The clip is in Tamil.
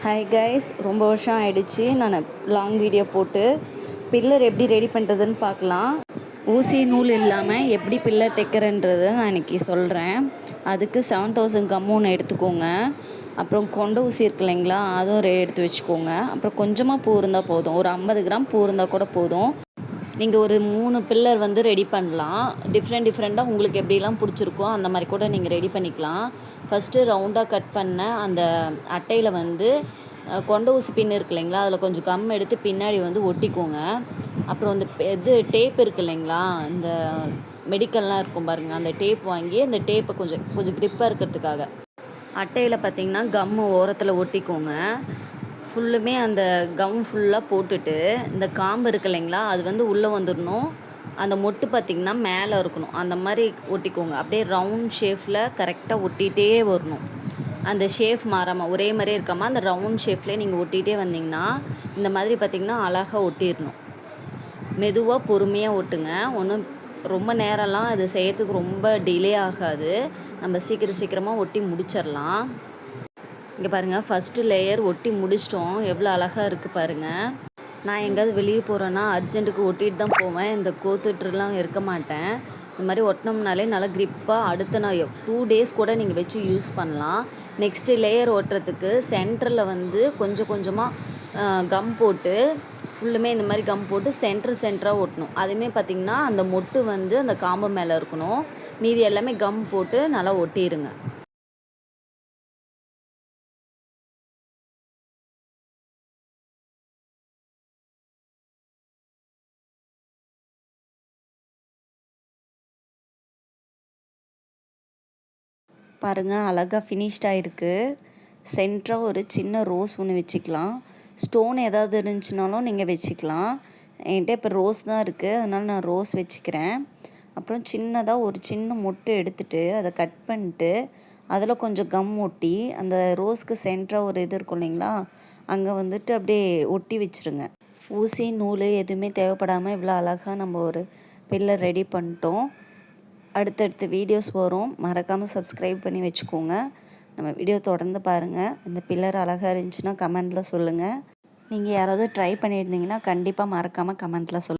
ஹாய் கைஸ், ரொம்ப வருஷம் ஆயிடுச்சு நான் லாங் வீடியோ போட்டு. பில்லர் எப்படி ரெடி பண்ணுறதுன்னு பார்க்கலாம். ஊசி நூல் இல்லாமல் எப்படி பில்லர் தைக்கிறன்றதை நான் இன்றைக்கி சொல்கிறேன். அதுக்கு 7000 கம் ஒன்று எடுத்துக்கோங்க. அப்புறம் கொண்ட ஊசி இருக்கு இல்லைங்களா, அதுவும் எடுத்து வச்சுக்கோங்க. அப்புறம் கொஞ்சமாக பூ இருந்தால் போதும், ஒரு 50 கிராம் பூ இருந்தால் கூட போதும். நீங்கள் ஒரு 3 பில்லர் வந்து ரெடி பண்ணலாம். டிஃப்ரெண்ட்டாக உங்களுக்கு எப்படிலாம் பிடிச்சிருக்கோ அந்த மாதிரி கூட நீங்கள் ரெடி பண்ணிக்கலாம். ஃபஸ்ட்டு ரவுண்டாக கட் பண்ண அந்த அட்டையில் வந்து கொண்ட ஊசி பின் இருக்கு இல்லைங்களா, அதில் கொஞ்சம் கம் எடுத்து பின்னாடி வந்து ஒட்டிக்கோங்க. அப்புறம் இந்த டேப் இருக்குது இல்லைங்களா, இந்த மெடிக்கல்லாம் இருக்கும் பாருங்கள், அந்த டேப் வாங்கி அந்த டேப்பை கொஞ்சம் க்ரிப்பாக இருக்கிறதுக்காக அட்டையில் பார்த்திங்கன்னா கம்மு ஓரத்தில் ஒட்டிக்கோங்க. ஃபுல்லுமே அந்த கம் ஃபுல்லாக போட்டுட்டு இந்த காம்பு இருக்கு இல்லைங்களா, அது வந்து உள்ளே வந்துடணும். அந்த மொட்டு பார்த்திங்கன்னா மேலே இருக்கணும். அந்த மாதிரி ஒட்டிக்கோங்க. அப்படியே ரவுண்ட் ஷேப்பில் கரெக்டாக ஒட்டிகிட்டே வரணும். அந்த ஷேப் மாறாமல் ஒரே மாதிரியே இருக்காமல் அந்த ரவுண்ட் ஷேப்லேயே நீங்கள் ஒட்டிகிட்டே வந்தீங்கன்னா இந்த மாதிரி பார்த்திங்கன்னா அழகாக ஒட்டிடணும். மெதுவாக பொறுமையாக ஒட்டுங்க. ஒன்றும் ரொம்ப நேரம்லாம் இது செய்கிறதுக்கு ரொம்ப டிலே ஆகாது. நம்ம சீக்கிரமாக ஒட்டி முடிச்சிடலாம். இங்கே பாருங்கள், ஃபஸ்ட்டு லேயர் ஒட்டி முடிச்சிட்டோம். எவ்வளோ அழகாக இருக்குது பாருங்கள். நான் எங்கேயாவது வெளியே போகிறேன்னா அர்ஜென்ட்டுக்கு ஒட்டிகிட்டு தான் போவேன். இந்த கோத்துட்ருலாம் இருக்க மாட்டேன். இந்த மாதிரி ஒட்டினோம்னாலே நல்லா க்ரிப்பாக அடுத்த நாள் 2 டேஸ் கூட நீங்கள் வச்சு யூஸ் பண்ணலாம். நெக்ஸ்ட்டு லேயர் ஒட்டுறதுக்கு சென்டரில் வந்து கொஞ்சமாக கம் போட்டு ஃபுல்லுமே இந்த மாதிரி கம் போட்டு சென்டராக ஒட்டணும். அதுவுமே பார்த்திங்கன்னா அந்த மொட்டு வந்து அந்த காம்பு மேலே இருக்கணும். மீதி எல்லாமே கம் போட்டு நல்லா ஒட்டிடுங்க. பாருங்கள், அழகாக ஃபினிஷ்டாக இருக்குது. சென்டராக ஒரு சின்ன ரோஸ் ஒன்று வச்சுக்கலாம். ஸ்டோன் ஏதாவது இருந்துச்சுனாலும் நீங்கள் வச்சுக்கலாம். என்கிட்ட இப்போ ரோஸ் தான் இருக்குது, அதனால் நான் ரோஸ் வச்சுக்கிறேன். அப்புறம் சின்னதாக ஒரு சின்ன மொட்டு எடுத்துகிட்டு அதை கட் பண்ணிட்டு அதில் கொஞ்சம் கம் ஒட்டி அந்த ரோஸ்க்கு சென்டராக ஒரு இது இருக்கும் இல்லைங்களா, அங்கே வந்துட்டு அப்படியே ஒட்டி வச்சுருங்க. ஊசி நூல் எதுவுமே தேவைப்படாமல் இவ்வளோ அழகாக நம்ம ஒரு பில்லர் ரெடி பண்ணிட்டோம். அடுத்தடுத்த வீடியோஸ் வரும், மறக்காமல் சப்ஸ்கிரைப் பண்ணி வச்சுக்கோங்க. நம்ம வீடியோ தொடர்ந்து பாருங்கள். இந்த பில்லர் அழகாக இருந்துச்சுன்னா கமெண்டில் சொல்லுங்கள். நீங்கள் யாராவது ட்ரை பண்ணியிருந்தீங்கன்னா கண்டிப்பாக மறக்காமல் கமெண்ட்டில் சொல்லுங்கள்.